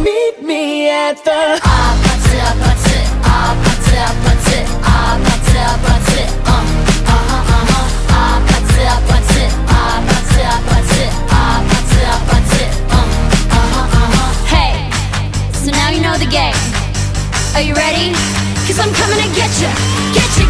meet me at the Hey, so now you know the game. Are you ready? 'Cause I'm coming to get you, get you.